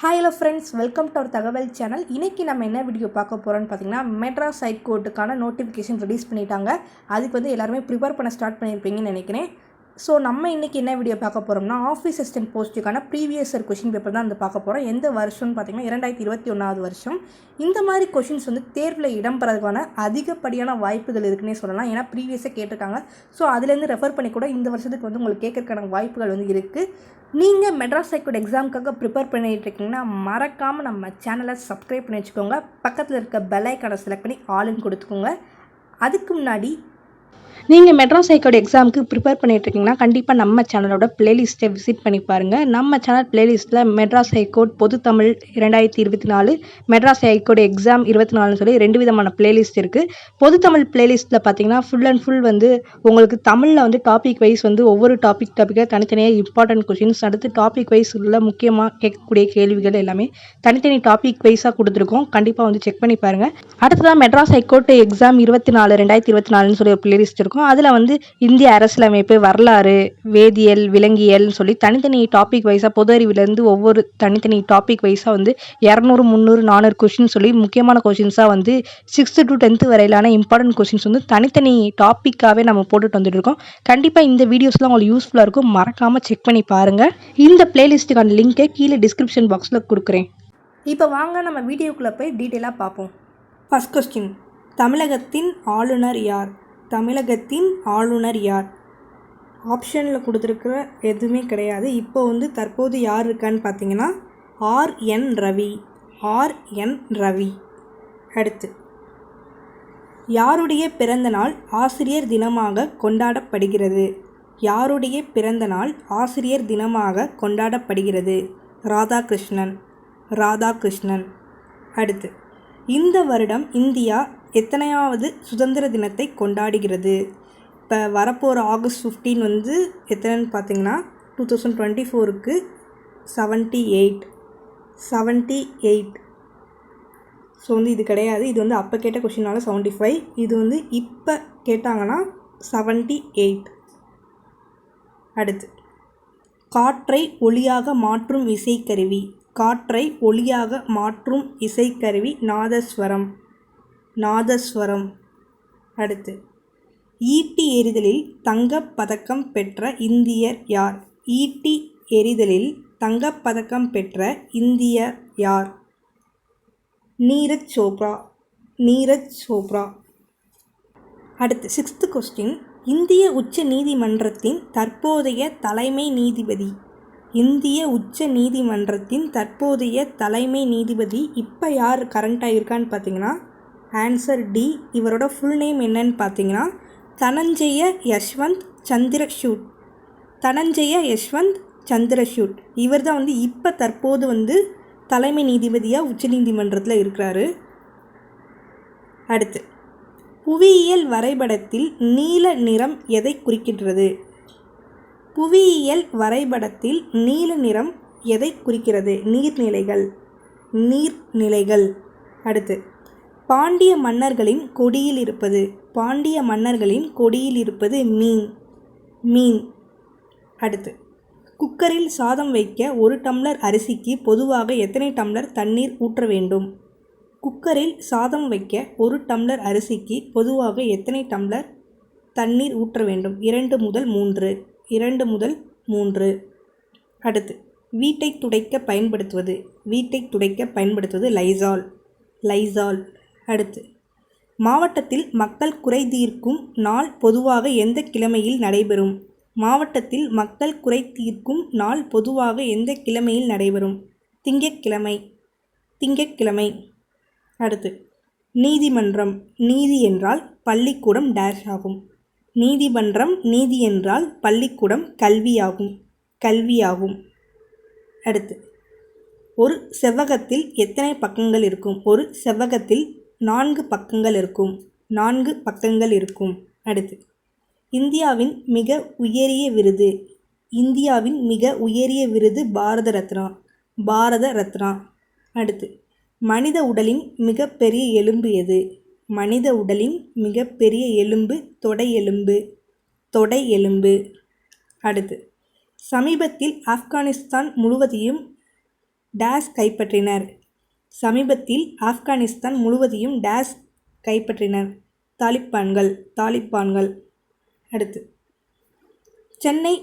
Hi hello friends, welcome to our தகவல் channel. இன்றைக்கி நம்ம என்ன வீடியோ பார்க்க போகிறோன்னு பார்த்தீங்கன்னா, மெட்ராஸ் ஹைகோர்ட்டுக்கான நோட்டிஃபிகேஷன் ரிலீஸ் பண்ணிட்டாங்க. அதுக்கு எல்லாருமே ப்ரிப்பேர் பண்ண ஸ்டார்ட் பண்ணியிருப்பீங்கன்னு நினைக்கிறேன். ஸோ நம்ம இன்றைக்கி என்ன வீடியோ பார்க்க போகிறோம்னா, ஆஃபீஸ் அசிஸ்டன்ட் போஸ்ட்டுக்கான ப்ரீவியஸ் இயர் கொஷின் பேப்பர் தான் பார்க்க போகிறோம். எந்த வருஷம்னு பார்த்தீங்கன்னா 2021 வருஷம். இந்த மாதிரி கொஷின்ஸ் தேர்வில் இடம்பெறதுக்கான அதிகப்படியான வாய்ப்புகள் இருக்குன்னே சொல்லலாம். ஏன்னா ப்ரீவியஸாக கேட்டிருக்காங்க. ஸோ அதுலேருந்து ரெஃபர் பண்ணி கூட இந்த வருஷத்துக்கு உங்களுக்கு கேட்கறதுக்கான வாய்ப்புகள் இருக்குது. நீங்கள் மெட்ராஸ் ஹைகோர்ட் எக்ஸாமுக்காக ப்ரிப்பேர் பண்ணிகிட்டு இருக்கீங்கன்னா மறக்காமல் நம்ம சேனலை சப்ஸ்கிரைப் பண்ணி வச்சுக்கோங்க. பக்கத்தில் இருக்க பெல் ஐக்கானை செலக்ட் பண்ணி ஆல்னு கொடுத்துக்கோங்க. அதுக்கு முன்னாடி நீங்கள் மெட்ராஸ் ஹைகோர்ட் எக்ஸாமுக்கு ப்ரிப்பேர் பண்ணிகிட்ருக்கீங்கன்னா கண்டிப்பாக நம்ம சேனலோட ப்ளேலிஸ்ட்டை விசிட் பண்ணி பாருங்கள். நம்ம சேனல் ப்ளேலிஸ்ட்டில் மெட்ராஸ் ஹைகோர்ட் பொது தமிழ் 2024, மெட்ராஸ் ஹைகோர்ட் எக்ஸாம் 24 சொல்லி 2 விதமான ப்ளேலிஸ்ட் இருக்குது. பொது தமிழ் ப்ளேலிஸ்ட்டில் பார்த்தீங்கன்னா ஃபுல் அண்ட் ஃபுல் உங்களுக்கு தமிழில் டாபிக் வைஸ் ஒவ்வொரு டாப்பிக்காக தனித்தனியாக இம்பார்ட்டன்ட் கொஷின்ஸ், அடுத்து டாபிக் வைஸ் உள்ள முக்கியமாக கேட்கக்கூடிய கேள்விகள் எல்லாமே தனித்தனி டாபிக் வைஸாக கொடுத்துருக்கோம். கண்டிப்பாக செக் பண்ணி பாருங்கள். அடுத்ததான் மெட்ராஸ் ஹைகோர்ட் எக்ஸாம் 2024 சொல்லி ஒரு ப்ளேலிஸ்ட் இருக்கும். அதில் இந்திய அரசியலமைப்பு, வரலாறு, வேதியியல், விலங்கியல்னு சொல்லி தனித்தனி டாபிக் வைஸாக பொது அறிவிலேருந்து ஒவ்வொரு தனித்தனி டாபிக் வைஸாக 200, 300, 400 கொஷின் சொல்லி முக்கியமான கொஷின்ஸாக 6th to 10th வரையிலான இம்பார்ட்டன்ட் கொஷின்ஸ் தனித்தனி டாப்பிக்காகவே நம்ம போட்டுட்டு வந்துட்டு இருக்கோம். கண்டிப்பாக இந்த வீடியோஸ்லாம் உங்களுக்கு யூஸ்ஃபுல்லாக இருக்கும். மறக்காமல் செக் பண்ணி பாருங்கள். இந்த பிளேலிஸ்ட்டுக்கான லிங்கை கீழே டிஸ்கிரிப்ஷன் பாக்ஸில் கொடுக்குறேன். இப்போ வாங்க நம்ம வீடியோக்குள்ளே போய் டீட்டெயிலாக பார்ப்போம். ஃபர்ஸ்ட் கொஸ்டின், தமிழகத்தின் ஆளுநர் யார்? தமிழகத்தின் ஆளுநர் யார்? ஆப்ஷனில் கொடுத்துருக்கிற எதுவுமே கிடையாது. இப்போ தற்போது யார் இருக்கான்னு பார்த்தீங்கன்னா ஆர்.என். ரவி. ஆர்.என். ரவி. அடுத்து, யாருடைய பிறந்த நாள் ஆசிரியர் தினமாக கொண்டாடப்படுகிறது? யாருடைய பிறந்த நாள் ஆசிரியர் தினமாக கொண்டாடப்படுகிறது? ராதாகிருஷ்ணன். ராதாகிருஷ்ணன். அடுத்து, இந்த வருடம் இந்தியா எத்தனையாவது சுதந்திர தினத்தை கொண்டாடுகிறது? இப்போ வரப்போகிற ஆகஸ்ட் 15 எத்தனைன்னு பார்த்தீங்கன்னா 2024க்கு 78. 78. ஸோ இது கிடையாது. இது அப்போ கேட்ட கொஷினால 75. இது இப்போ கேட்டாங்கன்னா 78. அடுத்து, காற்றை ஒளியாக மாற்றும் இசைக்கருவி. காற்றை ஒளியாக மாற்றும் இசைக்கருவி நாதஸ்வரம். நாதஸ்வரம். அடுத்து, ஈட்டி எறிதலில் தங்கப் பதக்கம் பெற்ற இந்தியர் யார்? ஈட்டி எறிதலில் தங்கப் பதக்கம் பெற்ற இந்தியர் யார்? நீரஜ் சோப்ரா. நீரஜ் சோப்ரா. அடுத்து, 6th கொஸ்டின், இந்திய உச்ச நீதிமன்றத்தின் தற்போதைய தலைமை நீதிபதி. இந்திய உச்ச நீதிமன்றத்தின் தற்போதைய தலைமை நீதிபதி இப்போ யார் கரண்ட்டாக இருக்கான்னு பார்த்தீங்கன்னா ஆன்சர் டி. இவரோட ஃபுல் நேம் என்னன்னு பார்த்தீங்கன்னா தனஞ்சய யஷ்வந்த் சந்திரசூட். தனஞ்சய யஷ்வந்த் சந்திரசூட். இவர் தான் இப்போ தற்போது தலைமை நீதிபதியாக உச்சநீதிமன்றத்தில் இருக்கிறாரு. அடுத்து, புவியியல் வரைபடத்தில் நீல நிறம் எதை குறிக்கின்றது? புவியியல் வரைபடத்தில் நீல நிறம் எதை குறிக்கிறது? நீர்நிலைகள். நீர்நிலைகள். அடுத்து, பாண்டிய மன்னர்களின் கொடியில் இருப்பது. பாண்டிய மன்னர்களின் கொடியில் இருப்பது மீன். மீன். அடுத்து, குக்கரில் சாதம் வைக்க 1 டம்ளர் அரிசிக்கு பொதுவாக எத்தனை டம்ளர் தண்ணீர் ஊற்ற வேண்டும்? குக்கரில் சாதம் வைக்க 1 டம்ளர் அரிசிக்கு பொதுவாக எத்தனை டம்ளர் தண்ணீர் ஊற்ற வேண்டும்? 2 முதல் 3. 2 முதல் 3. அடுத்து, வீட்டை துடைக்க பயன்படுத்துவது. வீட்டை துடைக்க பயன்படுத்துவது லைசால். லைசால். அடுத்து, மாவட்டத்தில் மக்கள் குறை தீர்க்கும் நாள் பொதுவாக எந்த கிழமையில் நடைபெறும்? மாவட்டத்தில் மக்கள் குறை தீர்க்கும் நாள் பொதுவாக எந்த கிழமையில் நடைபெறும்? திங்கட்கிழமை. திங்கட்கிழமை. அடுத்து, நீதிமன்றம். நீதி என்றால் பள்ளிக்கூடம் டேஷ் ஆகும். நீதிமன்றம் நீதி என்றால் பள்ளிக்கூடம் கல்வியாகும். கல்வியாகும். அடுத்து, ஒரு செவ்வகத்தில் எத்தனை பக்கங்கள் இருக்கும்? ஒரு செவ்வகத்தில் 4 பக்கங்கள் இருக்கும். 4 பக்கங்கள் இருக்கும். அடுத்து, இந்தியாவின் மிக உயரிய விருது. இந்தியாவின் மிக உயரிய விருது பாரத ரத்னா. பாரத ரத்னா. அடுத்து, மனித உடலின் மிகப்பெரிய எலும்பு எது? மனித உடலின் மிகப்பெரிய எலும்பு தொடை எலும்பு. தொடை எலும்பு. அடுத்து, சமீபத்தில் ஆப்கானிஸ்தான் முழுவதையும் டேஸ் கைப்பற்றினர். சமீபத்தில் ஆப்கானிஸ்தான் முழுவதையும் டேஸ் கைப்பற்றினர். தாலிபான்கள். அடுத்து, சென்னை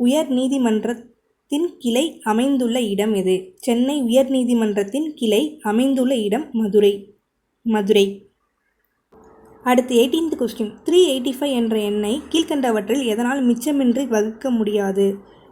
உயர் நீதிமன்றத்தின் கிளை அமைந்துள்ள இடம் எது? சென்னை உயர் நீதிமன்றத்தின் கிளை அமைந்துள்ள இடம் மதுரை. அடுத்து 18th கொஸ்டின். 385 என்ற எண்ணை கீழ்கண்டவற்றில் எதனால் மிச்சமின்றி வகுக்க முடியாது?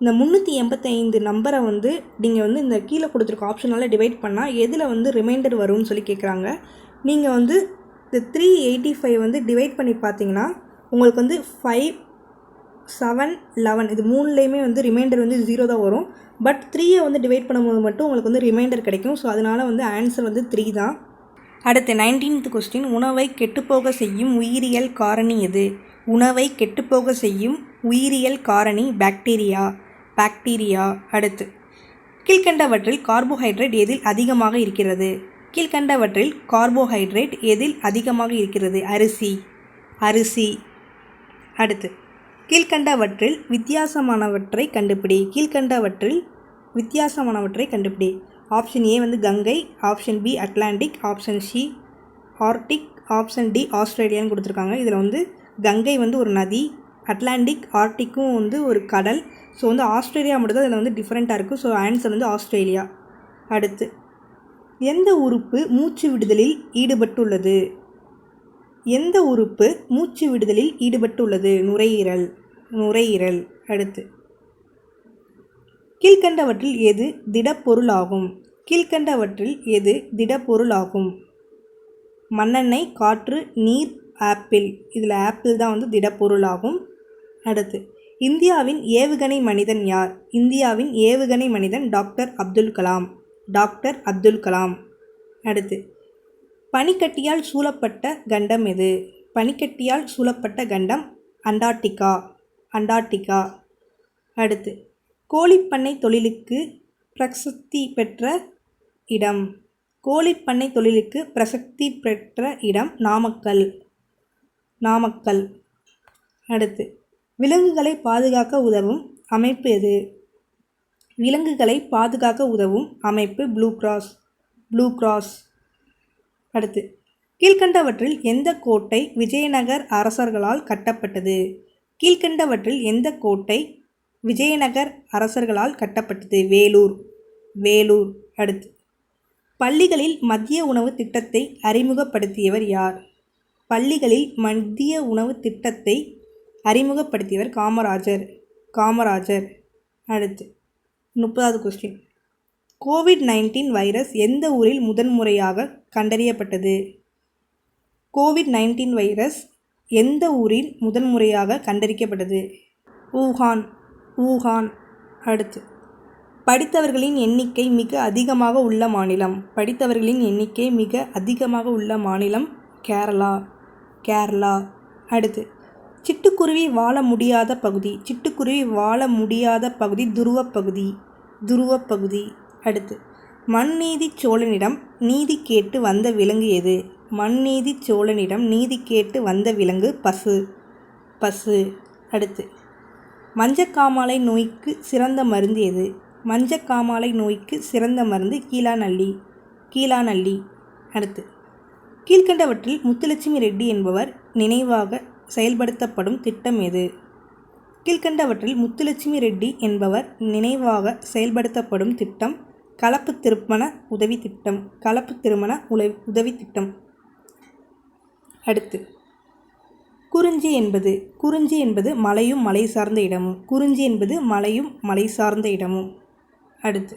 இந்த 385 நம்பரை நீங்கள் இந்த கீழே கொடுத்துருக்க ஆப்ஷனால் டிவைட் பண்ணால் எதில் ரிமைண்டர் வரும்னு சொல்லி கேட்குறாங்க. நீங்கள் இந்த 385 டிவைட் பண்ணி பார்த்தீங்கன்னா உங்களுக்கு 5, 7, 11 இது மூணுலேயுமே ரிமைண்டர் 0 தான் வரும். பட் 3யை டிவைட் பண்ணும்போது மட்டும் உங்களுக்கு ரிமைண்டர் கிடைக்கும். ஸோ அதனால் ஆன்சர் 3 தான். அடுத்து 19th கொஸ்டின். உணவை கெட்டுப்போக செய்யும் உயிரியல் காரணி எது? உணவை கெட்டுப்போக செய்யும் உயிரியல் காரணி பாக்டீரியா. அடுத்து, கீழ்கண்டவற்றில் கார்போஹைட்ரேட் எதில் அதிகமாக இருக்கிறது? கீழ்கண்டவற்றில் கார்போஹைட்ரேட் எதில் அதிகமாக இருக்கிறது? அரிசி. அடுத்து, கீழ்கண்டவற்றில் வித்தியாசமானவற்றை கண்டுபிடி. Option A Ganga, option B Atlantic, option C Arctic, option D ஆஸ்திரேலியான்னு கொடுத்துருக்காங்க. இதில் கங்கை ஒரு நதி, அட்லாண்டிக் ஆர்டிக்கும் ஒரு கடல். ஸோ ஆஸ்திரேலியா மட்டும் தான் இதில் டிஃப்ரெண்ட்டாக இருக்குது. So answer Australia. அடுத்து, எந்த உறுப்பு மூச்சு விடுதலில் ஈடுபட்டுள்ளது? நுரையீரல். அடுத்து, கீழ்கண்டவற்றில் எது திடப்பொருளாகும்? மண்ணெண்ணெய், காற்று, நீர், ஆப்பிள். இதில் ஆப்பிள் தான் திடப்பொருளாகும். அடுத்து, இந்தியாவின் ஏவுகணை மனிதன் யார்? இந்தியாவின் ஏவுகணை மனிதன் டாக்டர் அப்துல் கலாம். அடுத்து, பனிக்கட்டியால் சூழப்பட்ட கண்டம் எது? பனிக்கட்டியால் சூழப்பட்ட கண்டம் அண்டார்டிகா. அடுத்து, கோழிப்பண்ணை தொழிலுக்கு பிரசித்தி பெற்ற இடம் நாமக்கல். அடுத்து, விலங்குகளை பாதுகாக்க உதவும் அமைப்பு எது? விலங்குகளை பாதுகாக்க உதவும் அமைப்பு ப்ளூ கிராஸ். அடுத்து, கீழ்கண்டவற்றில் எந்த கோட்டை விஜயநகர் அரசர்களால் கட்டப்பட்டது? கீழ்கண்டவற்றில் எந்த கோட்டை விஜயநகர் அரசர்களால் கட்டப்பட்டது? வேலூர். அடுத்து, பள்ளிகளில் மதிய உணவு திட்டத்தை அறிமுகப்படுத்தியவர் யார்? பள்ளிகளில் மதிய உணவு திட்டத்தை அறிமுகப்படுத்தியவர் காமராஜர். அடுத்து, 30வது கொஸ்டின். கோவிட்-19 வைரஸ் எந்த ஊரில் முதன்முறையாக கண்டறியப்பட்டது? கோவிட்-19 வைரஸ் எந்த ஊரில் முதன்முறையாக கண்டறியப்பட்டது? ஊகான். அடுத்து, படித்தவர்களின் எண்ணிக்கை மிக அதிகமாக உள்ள மாநிலம் கேரளா. அடுத்து, சிட்டுக்குருவி வாழ முடியாத பகுதி துருவப்பகுதி. அடுத்து, மன்நீதி சோழனிடம் நீதி கேட்டு வந்த விலங்கு எது? மன்நீதி சோழனிடம் நீதி கேட்டு வந்த விலங்கு பசு. அடுத்து, மஞ்சக்காமாலை நோய்க்கு சிறந்த மருந்து எது? மஞ்சக்காமாலை நோய்க்கு சிறந்த மருந்து கீழாநல்லி. அடுத்து, கீழ்கண்டவற்றில் முத்துலட்சுமி ரெட்டி என்பவர் நினைவாக செயல்படுத்தப்படும் திட்டம் எது? கீழ்கண்டவற்றில் முத்துலட்சுமி ரெட்டி என்பவர் நினைவாக செயல்படுத்தப்படும் திட்டம் கலப்பு திருமண உதவி திட்டம். அடுத்து, குறிஞ்சி என்பது மலையும் மலை சார்ந்த இடமும். அடுத்து,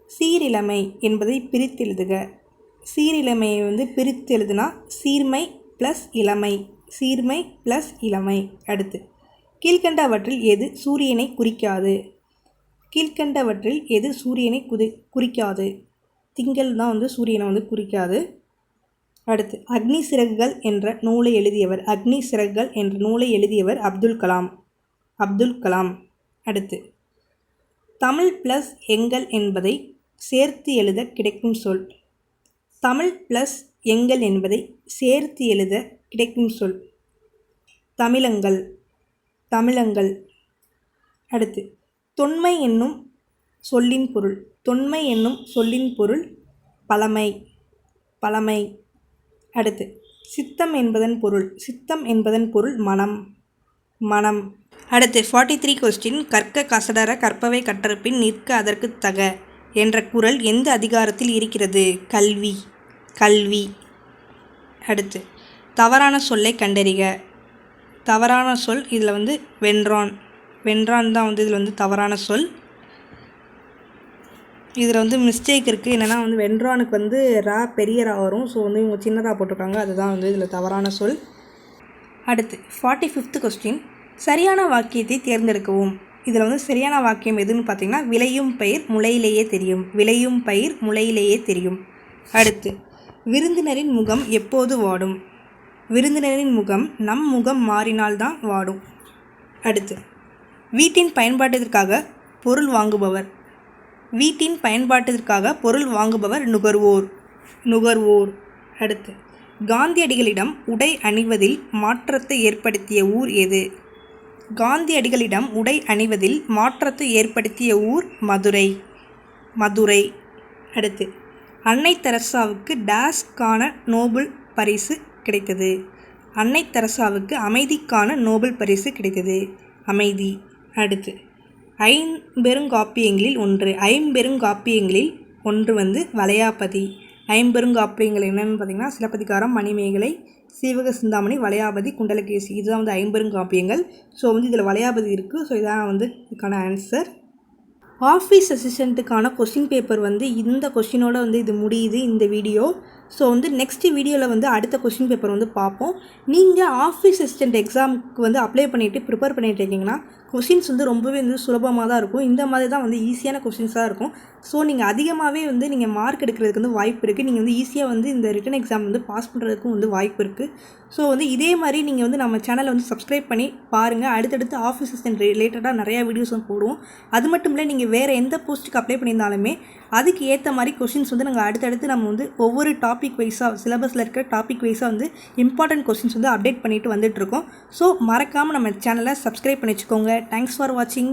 சீரிழமை என்பதை பிரித்தெழுதுக. சீரிழமையை பிரித்தெழுதுனா சீர்மை ப்ளஸ் இளமை. அடுத்து, கீழ்கண்டவற்றில் எது சூரியனை குறிக்காது? திங்கள் தான் சூரியனை குறிக்காது. அடுத்து, அக்னி சிறகுகள் என்ற நூலை எழுதியவர் அப்துல் கலாம். அடுத்து, தமிழ் ப்ளஸ் எங்கள் என்பதை சேர்த்து எழுத கிடைக்கும் சொல் தமிழங்கள். அடுத்து, தொன்மை என்னும் சொல்லின் பொருள். தொன்மை என்னும் சொல்லின் பொருள் பழமை, பழமை. அடுத்து சித்தம் என்பதன் பொருள். சித்தம் என்பதன் பொருள் மனம், மனம். அடுத்து 43 கொஸ்டின். கற்க கசடர கற்பவை கற்றபின் நிற்க அதற்கு தக என்ற குறள் எந்த அதிகாரத்தில் இருக்கிறது? கல்வி, கல்வி. அடுத்து தவறான சொல்லை கண்டறிக. தவறான சொல் இதில் வென்றான், வென்றான் தான் இதில் தவறான சொல். இதில் மிஸ்டேக் இருக்குது. என்னென்னா வென்றானுக்கு ரா பெரிய ரா வரும். ஸோ இவங்க சின்னதாக போட்டிருக்காங்க. அதுதான் இதில் தவறான சொல். அடுத்து 45th கொஸ்டின். சரியான வாக்கியத்தை தேர்ந்தெடுக்கவும். இதில் சரியான வாக்கியம் எதுன்னு பார்த்தீங்கன்னா விளையும் பயிர் முளையிலேயே தெரியும், விளையும் பயிர் முளையிலேயே தெரியும். அடுத்து விருந்தினரின் முகம் எப்போது வாடும்? விருந்தினரின் முகம் நம் முகம் மாறினால்தான் வாடும். அடுத்து வீட்டின் பயன்பாட்டிற்காக பொருள் வாங்குபவர். வீட்டின் பயன்பாட்டிற்காக பொருள் வாங்குபவர் நுகர்வோர், நுகர்வோர். அடுத்து காந்தியடிகளிடம் உடை அணிவதில் மாற்றத்தை ஏற்படுத்திய ஊர் எது? காந்தியடிகளிடம் உடை அணிவதில் மாற்றத்தை ஏற்படுத்திய ஊர் மதுரை, மதுரை. அடுத்து அன்னை தெரசாவுக்கு டேஸ்க்கான நோபல் பரிசு கிடைத்தது? அன்னை தெரசாவுக்கு அமைதிக்கான நோபல் பரிசு கிடைத்தது, அமைதி. அடுத்து ஐம்பெருங்காப்பியங்களில் ஒன்று. ஐம்பெருங்காப்பியங்களில் ஒன்று வளையாபதி. ஐம்பெருங்காப்பியங்கள் என்னென்னு பார்த்தீங்கன்னா சிலப்பதிகாரம், மணிமேகலை, சீவக சிந்தாமணி, வளையாபதி, குண்டலகேசி. இதுதான் ஐம்பெருங்காப்பியங்கள். ஸோ இதில் வளையாபதி இருக்குது. ஸோ இதான் இதுக்கான ஆன்சர். ஆஃபீஸ் அசிஸ்டண்ட்டுக்கான கொஸ்டின் பேப்பர் இந்த கொஸ்டினோட இது முடியுது இந்த வீடியோ. ஸோ நெக்ஸ்ட் வீடியோவில் அடுத்த கொஸ்டின் பேப்பர் பார்ப்போம். நீங்கள் ஆஃபீஸ் அசிஸ்டண்ட் எக்ஸாமுக்கு அப்ளை பண்ணிவிட்டு ப்ரிப்பேர் பண்ணிட்டு இருக்கீங்கன்னா கொஸ்டின்ஸ் ரொம்பவே சுலபமாக தான் இருக்கும். இந்த மாதிரி தான் ஈஸியான கொஸ்டின்ஸாக இருக்கும். ஸோ நீங்கள் அதிகமாகவே நீங்கள் மார்க் எடுக்கிறதுக்கு வாய்ப்பு இருக்குது. நீங்கள் ஈஸியாக இந்த ரிட்டன் எக்ஸாம் பாஸ் பண்ணுறதுக்கும் வாய்ப்பு இருக்குது. ஸோ இதே மாதிரி நீங்கள் நம்ம சேனலை சப்ஸ்கிரைப் பண்ணி பாருங்கள். அடுத்தடுத்து ஆஃபீஸ் அசிஸ்டன்ட் ரிலேட்டடாக நிறையா வீடியோஸ் போடுவோம். அது மட்டும் இல்லை, நீங்கள் வேறு எந்த போஸ்ட்டுக்கு அப்ளை பண்ணியிருந்தாலுமே அதுக்கு ஏற்ற மாதிரி கொஸ்டின்ஸ் நாங்கள் அடுத்தடுத்து நம்ம ஒவ்வொரு டாபிக் வைஸாக சிலபஸில் இருக்கிற டாபிக் வைஸாக இம்பார்ட்டன்ட் கொஸ்டின்ஸ் அப்டேட் பண்ணிட்டு வந்துட்டுருக்கோம். ஸோ மறக்காமல் நம்ம சேனலை சப்ஸ்கிரைப் பண்ணி வச்சுக்கோங்க. தேங்க்ஸ் ஃபார் வாட்சிங்.